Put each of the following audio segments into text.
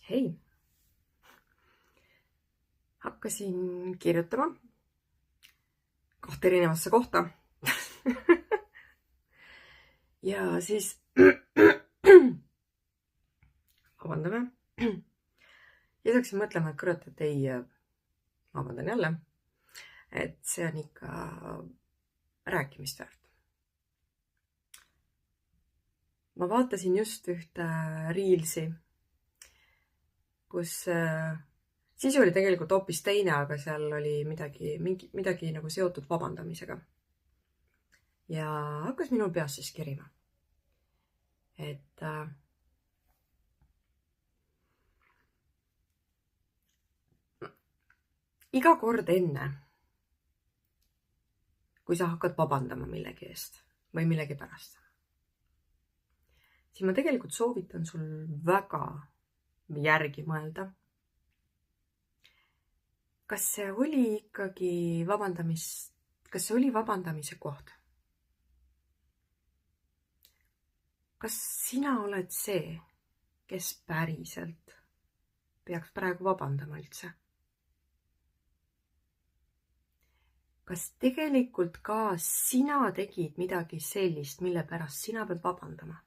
Hei, hakkasin kirjutama 2 erinevasse kohta. Ja siis vabandame. Ja hakkasin mõtlema, et kurat, et ei, vabandan jälle, et see on ikka rääkimist väärt. Ma vaatasin just ühte reelsi, kus sisu oli tegelikult hoopis teine, aga seal oli midagi nagu seotud vabandamisega. Ja hakkas minul peas siis kerima, et iga kord enne, kui sa hakkad vabandama millegi eest või millegi pärast, siis ma tegelikult soovitan sul väga järgi mõelda. Kas see oli ikkagi kas see oli vabandamise koht? Kas sina oled see, kes päriselt peaks praegu vabandama üldse? Kas tegelikult ka sina tegid midagi sellist, mille pärast sina pead vabandama?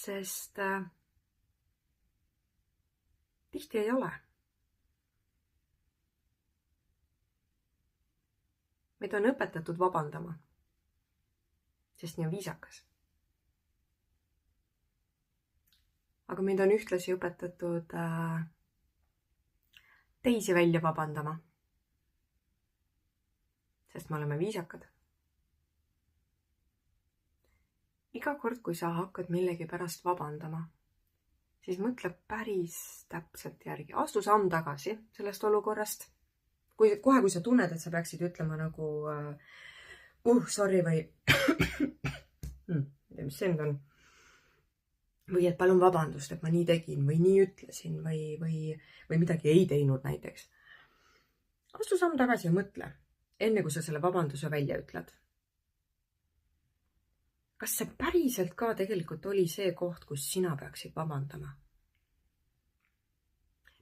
Sest tihti ei ole. Meid on õpetatud vabandama, sest nii on viisakas. Aga meid on ühtlasi õpetatud teisi välja vabandama, sest me oleme viisakad. Iga kord, kui sa hakkad millegi pärast vabandama, siis mõtle päris täpselt järgi. Astu samm tagasi sellest olukorrast. Kohe, kui sa tunned, et sa peaksid ütlema nagu sorry või mis see nüüd on? Või et palun vabandust, et ma nii tegin või nii ütlesin või midagi ei teinud näiteks. Astu samm tagasi ja mõtle, enne kui sa selle vabanduse välja ütled. Kas see päriselt ka tegelikult oli see koht, kus sina peaksid vabandama?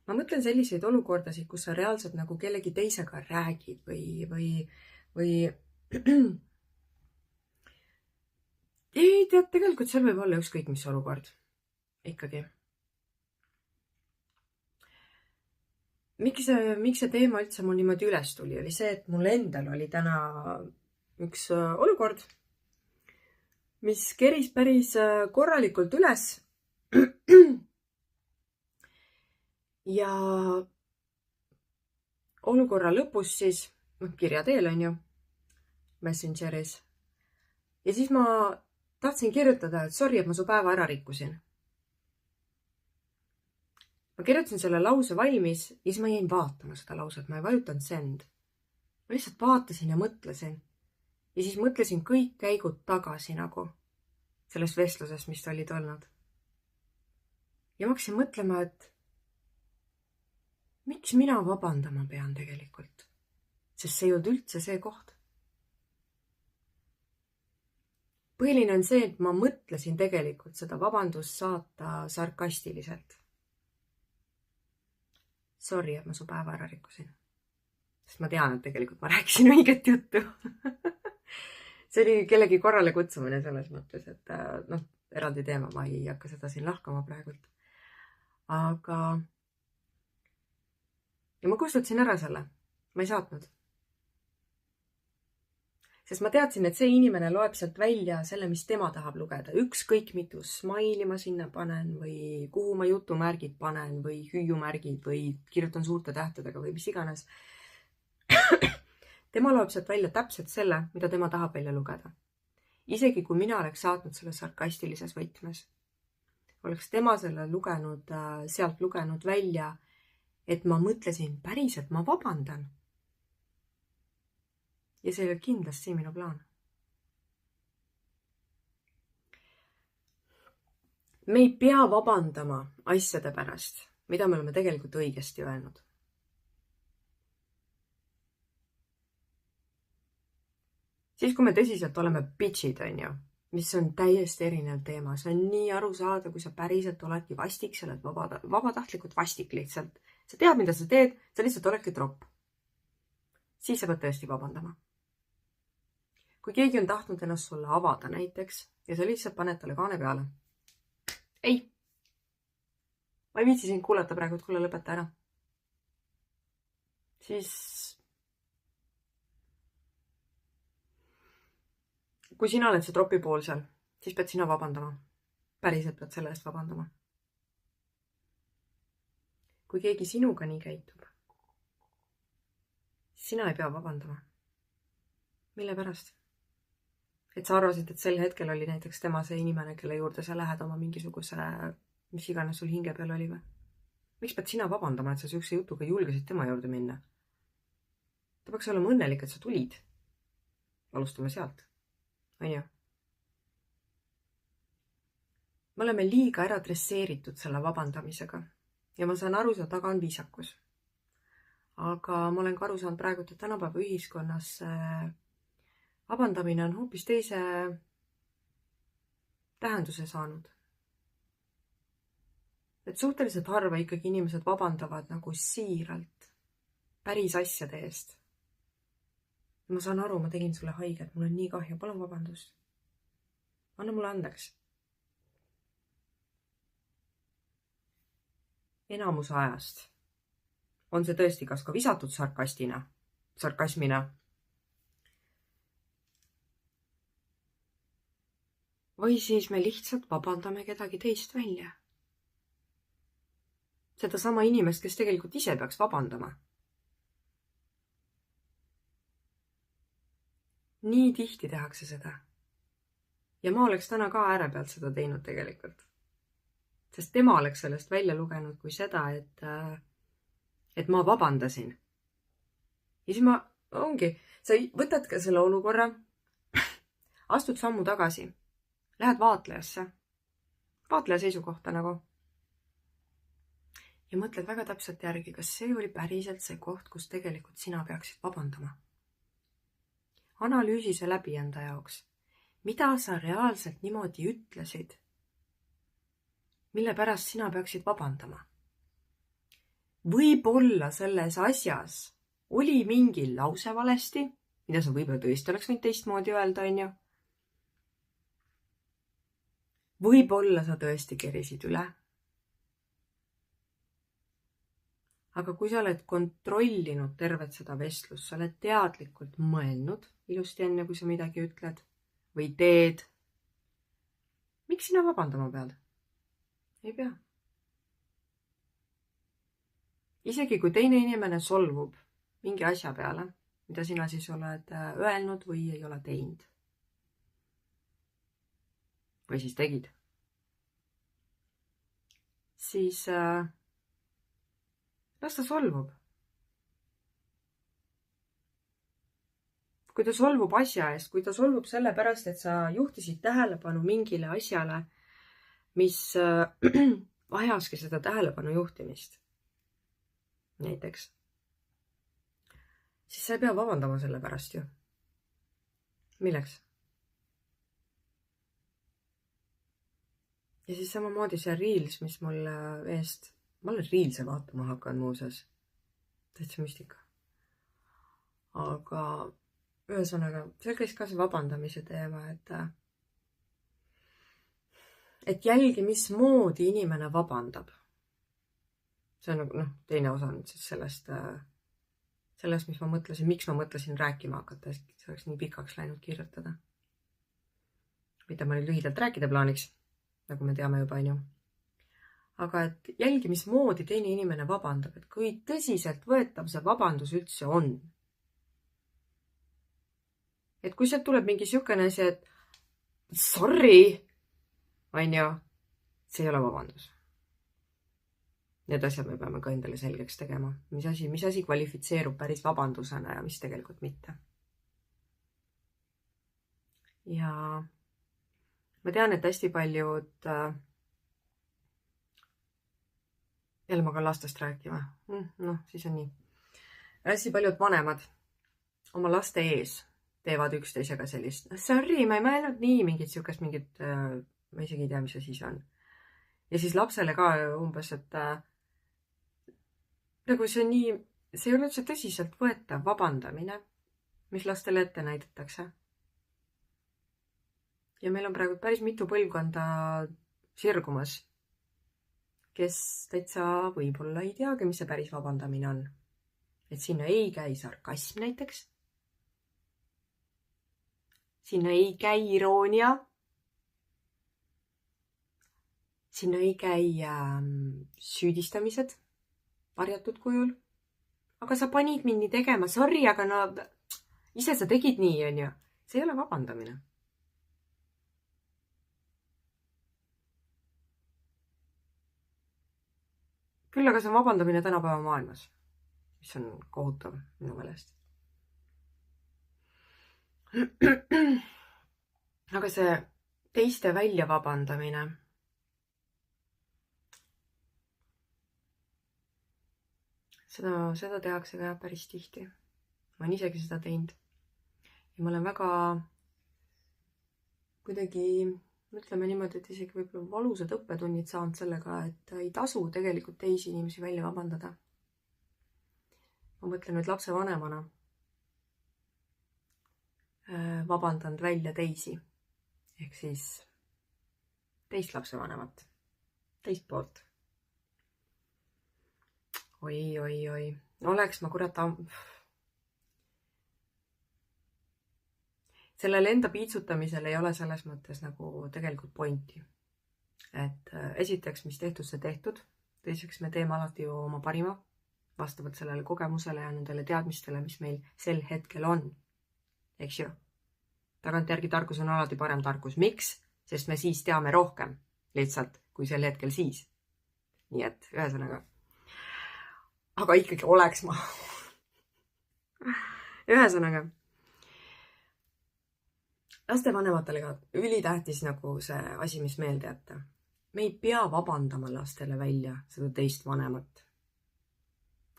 Ma mõtlen selliseid olukordasid, kus sa reaalselt nagu kellegi teisega räägid või ei tead, tegelikult seal võib olla ükskõik mis olukord. Ikkagi. Miks see teema üldse mul niimoodi üles tuli, oli see, et mul endal oli täna üks olukord, mis keris päris korralikult üles. Ja olukorra lõpus siis, kirja teel on ju, Messengeris. Ja siis ma tahtsin kirjutada, et sorry, et ma su päeva ära rikkusin. Ma kirjutasin selle lause valmis ja siis ma jäin vaatama seda lauset, ma ei vajutanud send. Ma lihtsalt vaatasin ja mõtlesin. Ja siis mõtlesin kõik käigud tagasi nagu sellest vestlusest, mis olid olnud. Ja ma hakkasin mõtlema, et miks mina vabandama pean tegelikult? Sest see ei olnud üldse see koht. Põhiline on see, et ma mõtlesin tegelikult seda vabandust saata sarkastiliselt. Sorry, et ma su päeva ära rikkusin. Sest ma tean, et tegelikult ma rääkisin õiget juttu. See oli kellegi korrale kutsumine selles mõttes, et eraldi teema, ma ei hakka seda siin lahkama praegult. Aga ja ma kustutasin ära selle. Ma ei saatnud. Sest ma teadsin, et see inimene loeb sealt välja selle, mis tema tahab lugeda. Ükskõik mitu smaili ma sinna panen või kuhu ma jutumärgid panen või hüüumärgid või kirjutan suurte tähtedega või mis iganes. Tema loeb sealt välja täpselt selle, mida tema tahab välja lugeda. Isegi kui mina oleks saatnud selle sarkastilises võtmes, oleks tema selle sealt lugenud välja, et ma mõtlesin päriselt, ma vabandan. Ja see oli kindlasti minu plaan. Me ei pea vabandama asjade pärast, mida me oleme tegelikult õigesti öelnud. Siis, kui me tõsiselt oleme bitchid, on ju, mis on täiesti erinev teema. See on nii aru saada, kui sa päriselt oledki vastik, sa oled vabatahtlikult vastik lihtsalt. Sa tead, mida sa teed, sa lihtsalt oledki tropp. Siis sa pead tõesti vabandama. Kui keegi on tahtnud ennast sulle avada näiteks ja sa lihtsalt paned talle kaane peale. Ei. Ma ei viitsi sind kuulata praegu, et kuule lõpeta ära. Siis kui sina oled see tropi pool seal, siis pead sina vabandama. Päriselt pead selle eest vabandama. Kui keegi sinuga nii käitub, siis sina ei pea vabandama. Mille pärast? Et sa arvasid, et sel hetkel oli näiteks tema see inimene, kelle juurde sa lähed oma mingisuguse, mis iganes sul hinge peal oli või? Miks pead sina vabandama, et sa sihukese jutuga julgesid tema juurde minna? Ta peaks olema õnnelik, et sa tulid. Alustame sealt. On ju? Me oleme liiga ära dresseeritud selle vabandamisega ja ma saan aru, see taga on viisakus. Aga ma olen ka aru saanud praegu, et tänapäeva ühiskonnas vabandamine on hoopis teise tähenduse saanud. Et suhteliselt harva ikkagi inimesed vabandavad nagu siiralt päris asjade eest. Ma saan aru, ma tegin sulle haiget, mul on nii kahju, palun vabandust. Anna mulle andeks. Enamuse ajast on see tõesti kas ka visatud sarkasmina või siis me lihtsalt vabandame kedagi teist välja. Seda sama inimest, kes tegelikult ise peaks vabandama. Nii tihti tehakse seda. Ja ma oleks täna ka ääre pealt seda teinud tegelikult. Sest tema oleks sellest välja lugenud kui seda, et ma vabandasin. Ja siis sa võtad ka selle olukorra, astud sammu tagasi, lähed vaatlejasse, vaatleja seisukohta nagu. Ja mõtled väga täpselt järgi, kas see oli päriselt see koht, kus tegelikult sina peaksid vabandama. Analüüsi see läbi enda jaoks. Mida sa reaalselt niimoodi ütlesid? Mille pärast sina peaksid vabandama? Võib-olla selles asjas oli mingi lause valesti, mida sa võib-olla tõesti oleks võinud teistmoodi öelda, on ju? Võib-olla sa tõesti kerisid üle. Aga kui sa oled kontrollinud tervet seda vestlust, sa oled teadlikult mõelnud ilusti enne, kui sa midagi ütled või teed. Miks sina vabandama pead? Ei pea. Isegi kui teine inimene solvub mingi asja peale, mida sina siis oled öelnud või ei ole teinud. Või siis tegid. Siis las ta solvub. Kui ta solvub asja eest, kui ta solvub selle pärast, et sa juhtisid tähelepanu mingile asjale, mis vajaski seda tähelepanu juhtimist, näiteks, siis sa ei pea vabandama selle pärast ju. Milleks? Ja siis samamoodi see Reels, mis mul eest, ma olen Reelse vaatama hakanud muuseas. Täitsa müstika. Aga ühesõnaga, seal käis ka see vabandamise teema, et jälgi, mismoodi inimene vabandab. See on teine osa nüüd siis sellest, mis ma mõtlesin, miks ma mõtlesin rääkima hakata, see oleks nii pikaks läinud kirjutada. Mida ma nüüd lühidalt rääkida plaaniks, nagu me teame juba, on ju. Aga et jälgi, mismoodi teine inimene vabandab, et kui tõsiselt võetav see vabandus üldse on. Et kui sealt tuleb mingi sihukene asi, et sorry, on ju, see ei ole vabandus. Need asjad me peame ka endale selgeks tegema. Mis asi kvalifitseerub päris vabandusena ja mis tegelikult mitte. Ja ma tean, et hästi paljud, jälle ma ka lastest rääkima, siis on nii. Hästi paljud vanemad oma laste ees teevad üksteisega sellist, sorry, ma ei mõelnud nii, mingit, ma isegi ei tea, mis see siis on. Ja siis lapsele ka umbes, et nagu see nii, see ei ole üldse tõsiselt võetav vabandamine, mis lastele ette näidatakse. Ja meil on praegu päris mitu põlvkonda sirgumas, kes täitsa võib-olla ei teagi, mis see päris vabandamine on. Et sinna ei käi sarkasm näiteks. Sinna ei käi iroonia. Sinna ei käi süüdistamised varjatud kujul. Aga sa panid mind nii tegema, sorry, aga no ise sa tegid nii, on ju. See ei ole vabandamine. Küll aga see on vabandamine tänapäeva maailmas, mis on kohutav minu meelest. Aga see teiste välja vabandamine. Seda tehakse ka päris tihti. Ma olen isegi seda teinud. Ja ma olen väga kuidagi, ütleme niimoodi, et isegi võib-olla valusad õppetunnid saanud sellega, et ei tasu tegelikult teisi inimesi välja vabandada. Ma mõtlen nüüd lapsevanemana. Vabandanud välja teisi. Ehk siis teist lapsevanemat. Teist poolt. Oi. Oleks ma kurat... Sellel enda piitsutamisel ei ole selles mõttes nagu tegelikult pointi. Et esiteks, mis tehtud, see tehtud. Teiseks, me teeme alati ju oma parima vastavalt sellele kogemusele ja nendele teadmistele, mis meil sel hetkel on. Eks ju? Tagantjärgi tarkus on alati parem tarkus. Miks? Sest me siis teame rohkem lihtsalt kui sel hetkel siis. Nii et ühesõnaga. Aga ikkagi oleks ma. Ühesõnaga. Lastevanematele ka ülitähtis nagu see asi, mis meelde jätta. Me ei pea vabandama lastele välja seda teist vanemat.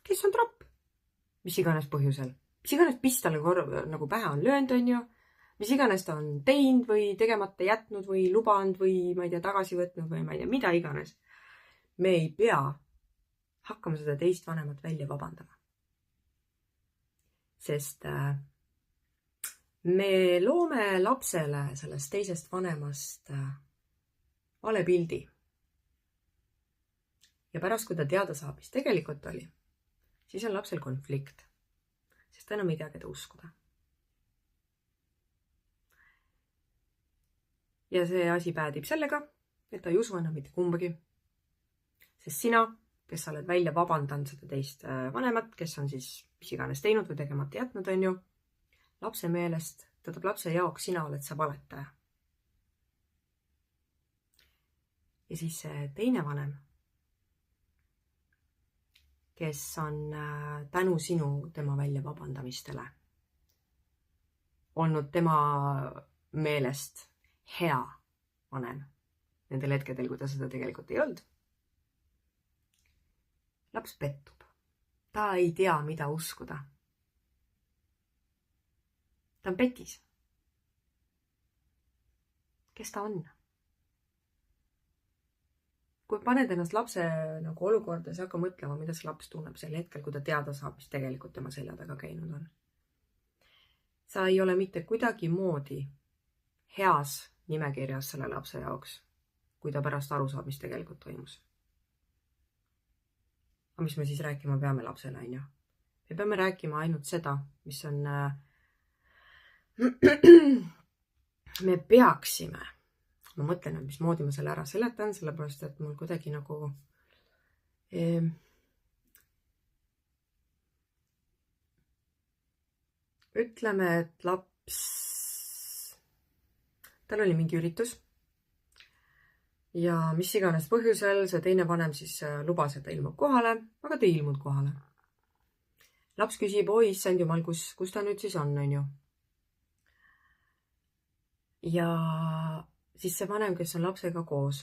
Kes on trapp? Mis iganes põhjusel. Mis iganes pistale nagu pähe on löönud, on ju. Mis iganes ta on teinud või tegemata jätnud või lubanud või ma ei tea, tagasi võtnud või ma ei tea, mida iganes. Me ei pea hakkama seda teist vanemat välja vabandama. Sest me loome lapsele sellest teisest vanemast vale pildi. Ja pärast, kui ta teada saab, mis tegelikult oli, siis on lapsel konflikt. Sest ta enam ei tea, keda uskuda. Ja see asi päädib sellega, et ta ei usu enam mitte kumbagi. Sest sina, kes sa oled välja vabandanud seda teist vanemat, kes on siis mis iganes teinud või tegemata jätnud, on ju, lapse meelest, tähendab lapse jaoks sina oled sa valetaja. Ja siis see teine vanem, kes on tänu sinu tema välja vabandamistele olnud tema meelest hea vanem nendel hetkedel, kui ta seda tegelikult ei olnud. Laps pettub. Ta ei tea, mida uskuda. Ta on petis. Kes ta on? Kui paned ennast lapse nagu olukorda, siis hakka mõtlema, mida see laps tunneb sel hetkel, kui ta teada saab, mis tegelikult tema selja taga käinud on. Sa ei ole mitte kuidagi moodi heas nimekirjas selle lapse jaoks, kui ta pärast aru saab, mis tegelikult toimus. Aga mis me siis rääkima peame lapsele, on ju? Me peame rääkima ainult seda, mis on... Me peaksime... Ma mõtlen, mis moodi ma selle ära seletan, sellepärast, et mul kuidagi nagu... Ütleme, et laps... Tal oli mingi üritus. Ja mis iganes põhjusel see teine vanem siis lubas, et ta ilmub kohale, aga ta ei ilmunud kohale. Laps küsib, oi, issand jumal, kus ta nüüd siis on ju? Ja siis see vanem, kes on lapsega koos,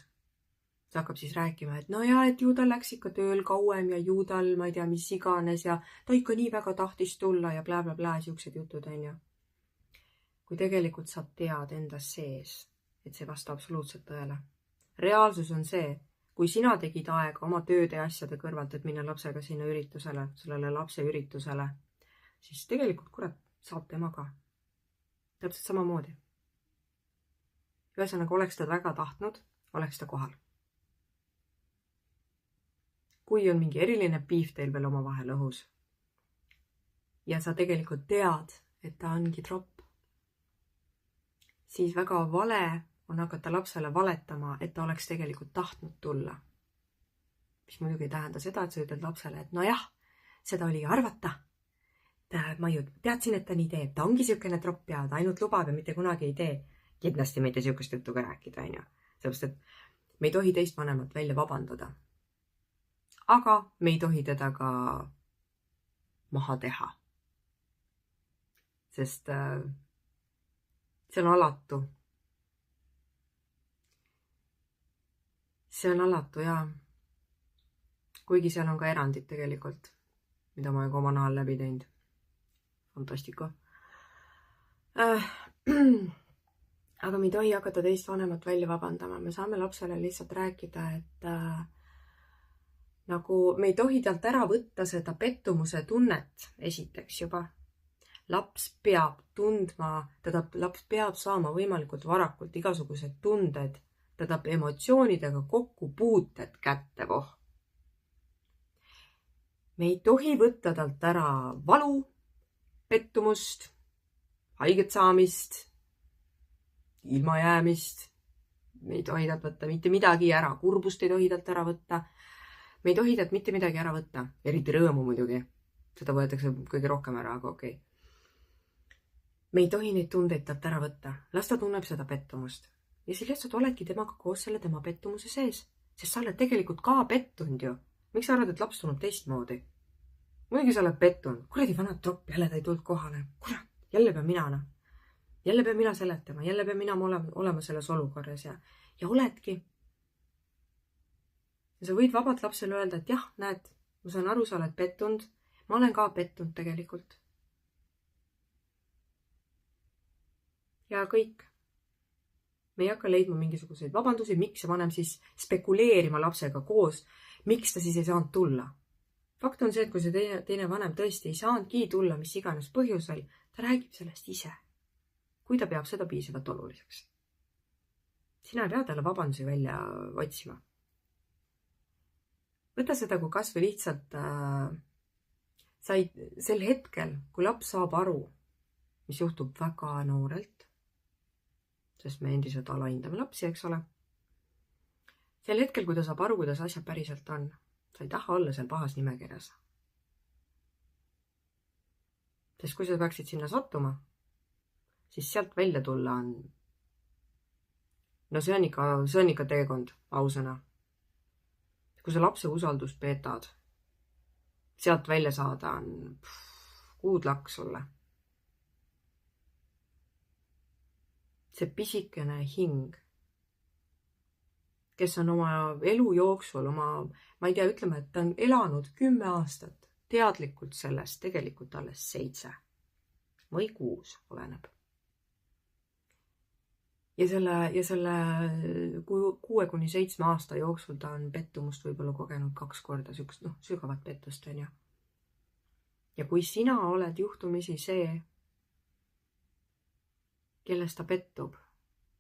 see hakkab siis rääkima, et no ja, et ju ta läks ikka tööl kauem ja ju tal, ma ei tea, mis iganes ja ta ikka nii väga tahtis tulla ja blä, siuksed jutud, on ju. kui tegelikult sa tead endas sees, et see ei vasta absoluutselt tõele. Reaalsus on see, kui sina tegid aega oma tööde ja asjade kõrvalt, et minna lapsega sinna üritusele, sellele lapse üritusele, siis tegelikult, kurat, saab tema ka. Täpselt samamoodi. Ühesõnaga, oleks ta väga tahtnud, oleks ta kohal. Kui on mingi eriline piif teil veel oma vahel õhus ja sa tegelikult tead, et ta ongi tropp, siis väga vale on hakata lapsele valetama, et ta oleks tegelikult tahtnud tulla. Mis muidugi ei tähenda seda, et sa ütled lapsele, et nojah, seda oli arvata. Ma ju teadsin, et ta nii teeb. Ta ongi siukene tropp ja ta ainult lubab ja mitte kunagi ei tee. Kindlasti mitte siukest juttu ka rääkida, on ju. Sellepärast, et me ei tohi teist vanemat välja vabandada. Aga me ei tohi teda ka maha teha. Sest see on alatu. See on alatu, jaa. Kuigi seal on ka erandid tegelikult, mida ma juba oma nahal läbi teinud. Fantastiko. Aga me ei tohi hakata teist vanemat välja vabandama. Me saame lapsele lihtsalt rääkida, et nagu me ei tohi talt ära võtta seda pettumuse tunnet esiteks juba. Laps peab tundma, laps peab saama võimalikult varakult igasugused tunded, ta emotsioonidega kokkupuuted kätte voh. Me ei tohi võtta talt ära valu, pettumust, haiget saamist, ilmajäämist. Me ei tohi talt võtta mitte midagi ära, kurbust ei tohi talt ära võtta. Me ei tohi talt mitte midagi ära võtta, eriti rõõmu muidugi. Seda võetakse kõige rohkem ära, aga okei. Me ei tohi neid tundeid talt ära võtta. Las ta tunneb seda pettumust. Ja siis lihtsalt oledki temaga koos selle tema pettumuse sees. Sest sa oled tegelikult ka pettunud ju. Miks sa arvad, et laps tunneb teistmoodi? Muidugi sa oled pettunud. Kuradi vana tropp, jälle ta ei tulnud kohale. Kurat, jälle pean mina. Jälle pean mina seletama. Jälle pean mina olema selles olukorras ja oledki. Ja sa võid vabalt lapsele öelda, et jah, näed, ma saan aru, sa oled pettunud. Ma olen ka pettunud tegelikult. Ja kõik. Me ei hakka leidma mingisuguseid vabandusi, miks see vanem siis spekuleerima lapsega koos, miks ta siis ei saanud tulla. Fakt on see, et kui see teine vanem tõesti ei saanudki tulla, mis iganes põhjusel, ta räägib sellest ise, kui ta peab seda piisavalt oluliseks. Sina ei pea talle vabandusi välja otsima. Võta seda, kui kas või lihtsalt sel hetkel, kui laps saab aru, mis juhtub väga noorelt, sest me endiselt alahindame lapsi, eks ole. Sel hetkel, kui ta saab aru, kuidas asjad päriselt on, sa ei taha olla seal pahas nimekirjas. Sest kui sa peaksid sinna sattuma, siis sealt välja tulla on... No see on ikka teekond, ausõna. Kui sa lapse usaldust peetad, sealt välja saada on kuud laks sulle. See pisikene hing, kes on oma elu jooksul, ma ei tea, ütleme, et ta on elanud 10 aastat, teadlikult sellest tegelikult alles 7 või 6 oleneb. Ja selle 6-7 aasta jooksul ta on pettumust võib-olla kogenud 2 korda, sügavat pettust on ju. Ja kui sina oled juhtumisi see, kellest ta pettub,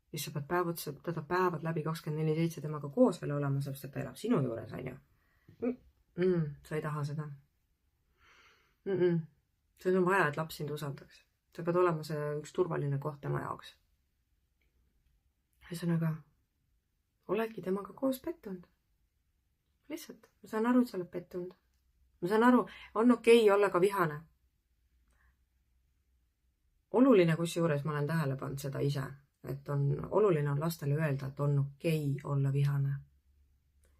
siis sa pead teda päevad läbi 24/7 temaga koos veel olema, sellepärast, et ta elab sinu juures, on ju. Sa ei taha seda. Sul on vaja, et laps sind usaldaks. Sa pead olema see üks turvaline koht tema jaoks. Ühesõnaga, oledki temaga koos pettunud. Lihtsalt, ma saan aru, et sa oled pettunud. Ma saan aru, on okei olla ka vihane. Oluline, kus juures ma olen tähele pannud seda ise, et oluline on lastele öelda, et on okei olla vihane.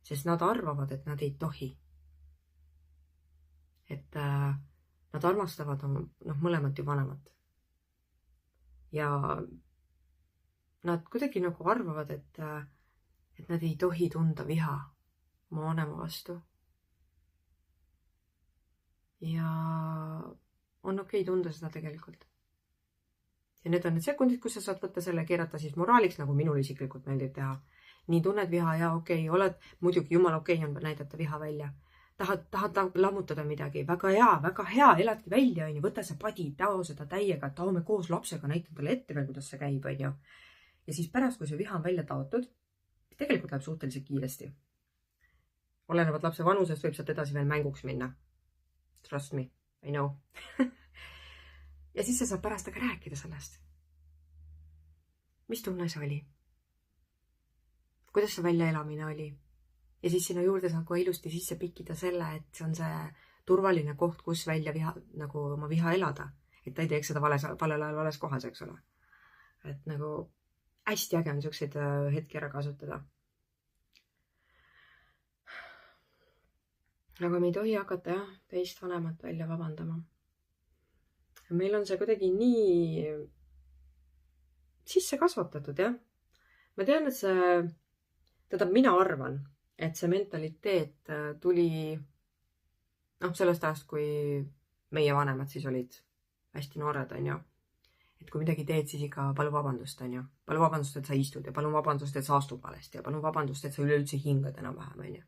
Sest nad arvavad, et nad ei tohi. Et nad armastavad mõlemat ju vanemat. Ja nad kuidagi nagu arvavad, et nad ei tohi tunda viha oma vanema vastu. Ja on okei tunda seda tegelikult. Ja need on need sekundid, kus sa saad võtta selle, keerata siis moraaliks, nagu minul isiklikult meeldib teha. Nii tunned viha ja okei, oled muidugi jumala okei on näidata viha välja. Tahad lammutada midagi, väga hea, eladki välja, on ju, võta see padi, tao seda täiega, taome koos lapsega, näitan talle ette veel, kuidas see käib, on ju. Ja siis pärast, kui see viha on välja taotud, tegelikult läheb suhteliselt kiiresti. Olenevad lapse vanusest võib sealt edasi veel mänguks minna. Trust me, I know. Ja siis sa saad pärast aga rääkida sellest. Mis tunne see oli? Kuidas see väljaelamine oli? Ja siis sinna juurde saab kohe ilusti sisse pikkida selle, et see on see turvaline koht, kus välja nagu oma viha elada. Et ta ei teeks seda valel ajal vales kohas, eks ole. Et nagu hästi äge on selliseid hetki ära kasutada. Aga me ei tohi hakata teist vanemat välja vabandama. Meil on see kuidagi nii sisse kasvatatud, Ma tean, et see, mina arvan, et see mentaliteet tuli sellest ajast, kui meie vanemad siis olid hästi noored, on ju. Et kui midagi teed, siis ikka palun vabandust, on ju. Palun vabandust, et sa istud ja palun vabandust, et sa astud valesti ja palun vabandust, et sa üleüldse hingad enam-vähem, on ju.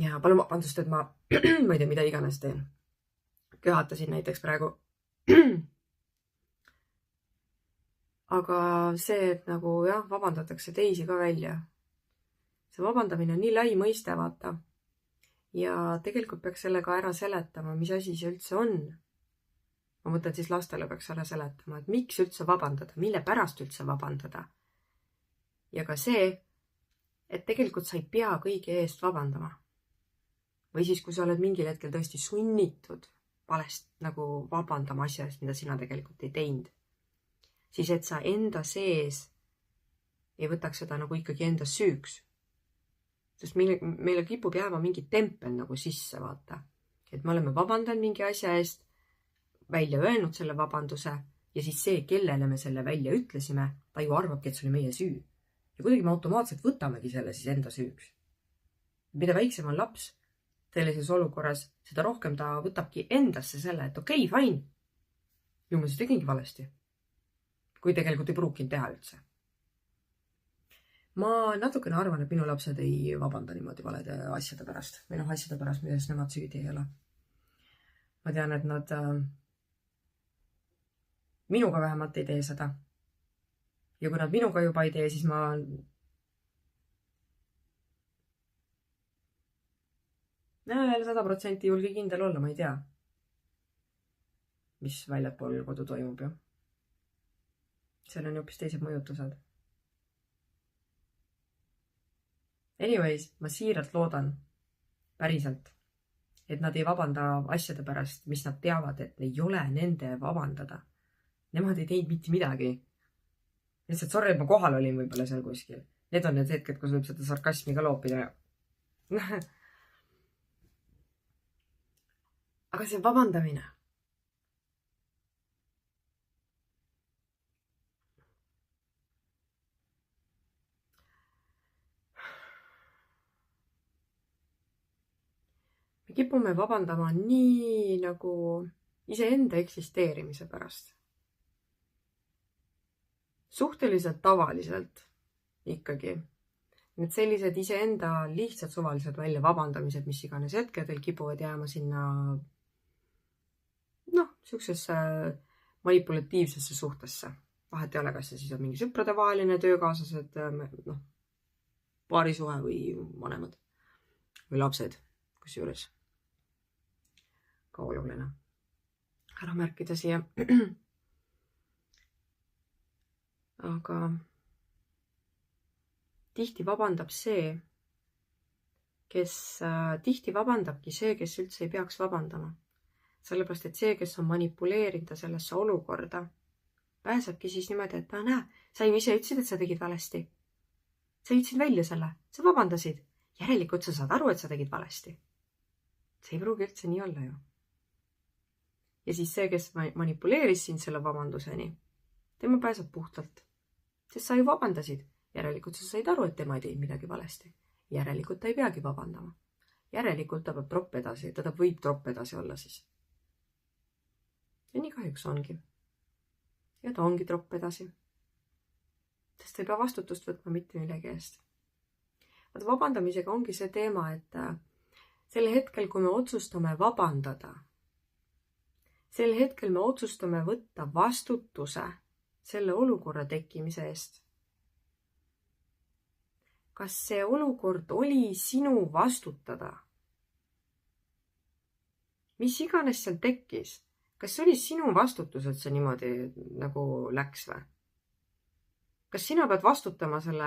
Ja palun vabandust, et ma ei tea, mida iganes teen. Köhatasin näiteks praegu. Aga see, et nagu vabandatakse teisi ka välja. See vabandamine on nii lai mõiste, vaata. Ja tegelikult peaks sellega ära seletama, mis asi see üldse on. Ma mõtlen siis lastele peaks ära seletama, et miks üldse vabandada, mille pärast üldse vabandada. Ja ka see, et tegelikult sa ei pea kõige eest vabandama. Või siis, kui sa oled mingil hetkel tõesti sunnitud valest nagu vabandama asja eest, mida sina tegelikult ei teinud, siis et sa enda sees ei võtaks seda nagu ikkagi enda süüks. Sest meile kipub jääma mingi tempel nagu sisse, vaata. Et me oleme vabandanud mingi asja eest, välja öelnud selle vabanduse ja siis see, kellele me selle välja ütlesime, ta ju arvabki, et see oli meie süü. Ja kuidagi me automaatselt võtamegi selle siis enda süüks. Mida väiksem on laps sellises olukorras, seda rohkem ta võtabki endasse selle, et okei, fine. Ju ma siis tegingi valesti. Kui tegelikult ei pruukinud teha üldse. Ma natukene arvan, et minu lapsed ei vabanda niimoodi valede asjade pärast. Või asjade pärast, milles nemad süüdi ei ole. Ma tean, et nad minuga vähemalt ei tee seda. Ja kui nad minuga juba ei tee, siis ma veel 100% julge kindel olla, ma ei tea, mis väljapool kodu toimub ju. Seal on hoopis teised mõjutused. Anyways, ma siiralt loodan, päriselt, et nad ei vabanda asjade pärast, mis nad teavad, et ei ole nende vabandada. Nemad ei teinud mitte midagi. Lihtsalt sorry, et ma kohal olin võib-olla seal kuskil. Need on need hetked, kus võib seda sarkasmi ka loopida. Aga see vabandamine. Me kipume vabandama nii nagu iseenda eksisteerimise pärast. Suhteliselt tavaliselt ikkagi. Need sellised iseenda lihtsalt suvalised välja vabandamised, mis iganes hetkedel kipuvad jääma sinna siuksesse manipulatiivsesse suhtesse. Vahet ei ole, kas see siis on mingi sõpradevaheline, töökaaslased, paarisuhe või vanemad või lapsed, kusjuures ka oluline ära märkida siia. Aga tihti vabandab see, tihti vabandabki see, kes üldse ei peaks vabandama. Sellepärast, et see, kes on manipuleerinud sellesse olukorda, pääsebki siis niimoodi, et näe, sa ju ise ütlesid, et sa tegid valesti. Sa ütlesid välja selle, sa vabandasid. Järelikult sa saad aru, et sa tegid valesti. See ei pruugi üldse nii olla ju. Ja siis see, kes manipuleeris sind selle vabanduseni, tema pääseb puhtalt. Sest sa ju vabandasid. Järelikult sa said aru, et tema ei teinud midagi valesti. Järelikult ta ei peagi vabandama. Järelikult ta peab tropp edasi, teda võib tropp edasi olla siis. Ja nii kahjuks ongi. ja ta ongi tropp edasi. Sest ta ei pea vastutust võtma mitte millegi eest. Vaata, vabandamisega ongi see teema, et sel hetkel, kui me otsustame vabandada, sel hetkel me otsustame võtta vastutuse selle olukorra tekkimise eest. Kas see olukord oli sinu vastutada? Mis iganes seal tekkis? Kas see oli sinu vastutus, et see niimoodi nagu läks või? Kas sina pead vastutama selle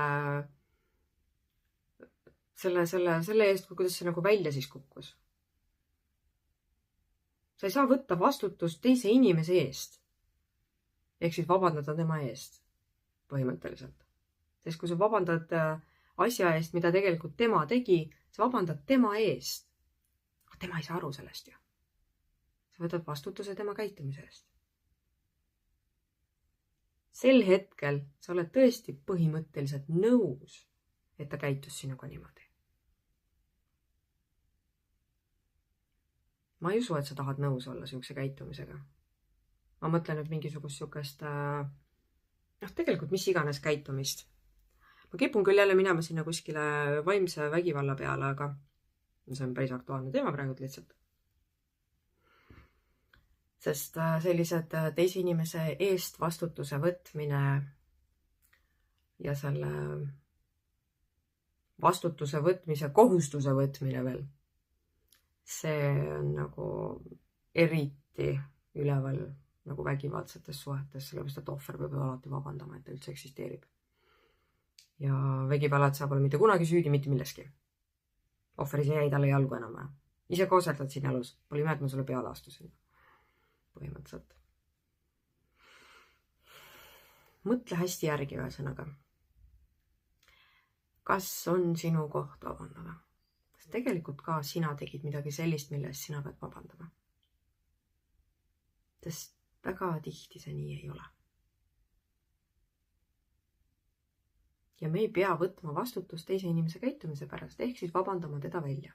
eest, kuidas see nagu välja siis kukkus? Sa ei saa võtta vastutust teise inimese eest. Ehk siis vabandada tema eest põhimõtteliselt. Sest kui sa vabandad asja eest, mida tegelikult tema tegi, sa vabandad tema eest. Aga tema ei saa aru sellest ju. Sa võtad vastutuse tema käitumise eest. Sel hetkel sa oled tõesti põhimõtteliselt nõus, et ta käitus sinuga niimoodi. Ma ei usu, et sa tahad nõus olla siukse käitumisega. Ma mõtlen nüüd mingisugust siukest, tegelikult mis iganes käitumist. Ma kipun küll jälle minema sinna kuskile vaimse vägivalla peale, aga see on päris aktuaalne teema praegu lihtsalt. Sest sellised teise inimese eest vastutuse võtmine ja selle vastutuse võtmise kohustuse võtmine veel, see on nagu eriti üleval nagu vägivaldsetes suhetes, sellepärast et ohver peab alati vabandama, et ta üldse eksisteerib. Ja vägivallad saab olla mitte kunagi süüdi mitte milleski. Ohver ise jäi talle jalgu enam või. Ise koosetad siin elus. Pole ime, et ma sulle peale astusin. Põhimõtteliselt. Mõtle hästi järgi ühesõnaga. Kas on sinu koht vabandada? Kas tegelikult ka sina tegid midagi sellist, mille eest sina pead vabandama? Sest väga tihti see nii ei ole. Ja me ei pea võtma vastutust teise inimese käitumise pärast, ehk siis vabandama teda välja.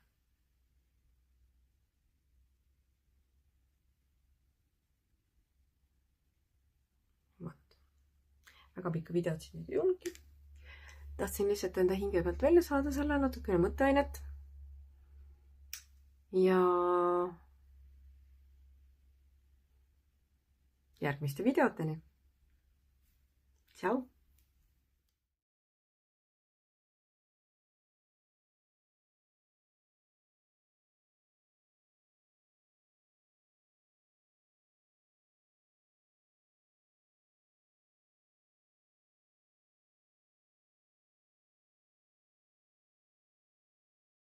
Väga pikka videot siin ei olnudki. Tahtsin lihtsalt enda hinge pealt välja saada selle natukene mõtteainet. Ja järgmiste videoteni. Tšau!